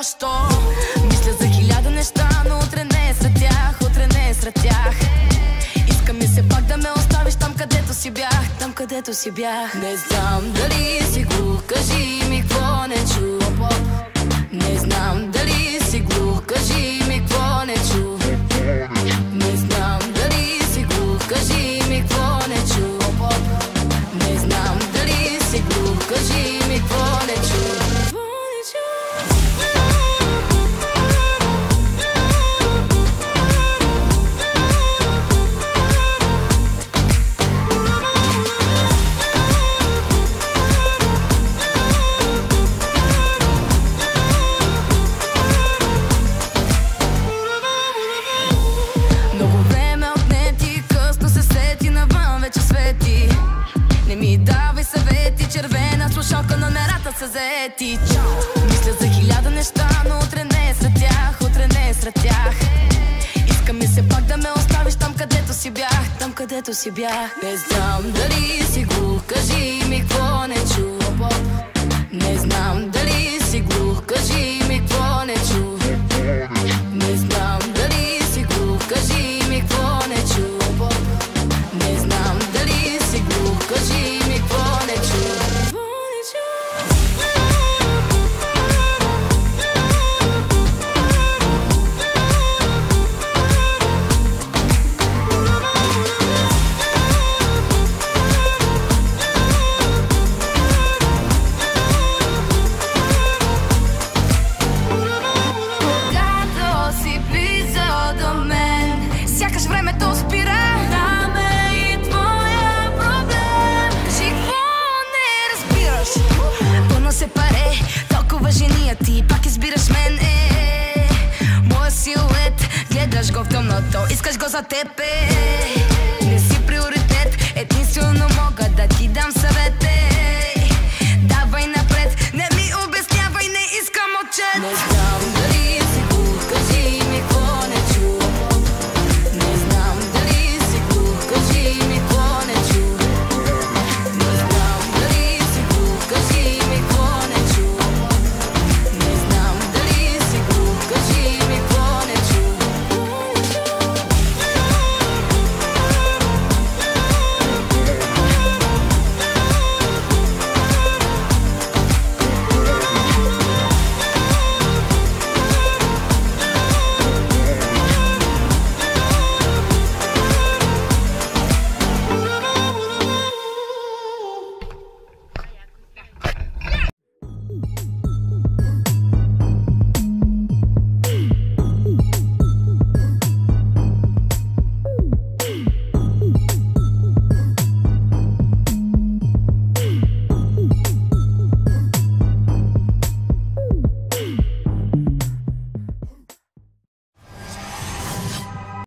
защо. Мисля за хиляда неща, но утре не е сред тях, утре не е сред тях. Иска ми се пак да ме оставиш там, където си бях, там, където си бях. Не знам дали си глух, кажи ми какво не чу. Не знам дали си глух, кажи ми какво не чу. Не знам дали си глух, кажи ми какво не чу. Не знам дали си глух, кажи ми какво не чу. Слушалка, номерата са заети. Мисля за хиляда неща, но утре не е сред тях, утре не е сред тях. Иска ми се пак да ме оставиш там, където си бях, там, където си бях. Не знам дали си глух, кажи ми какво не чу. Не знам дали си глух, кажи ми какво не чу. Не знам дали си глух, кажи ми какво не чу. Не знам дали си глух, кажи ми какво не чу. Ти пак избираш мен, моя силует, гледаш го в тъмното, искаш го за тебе.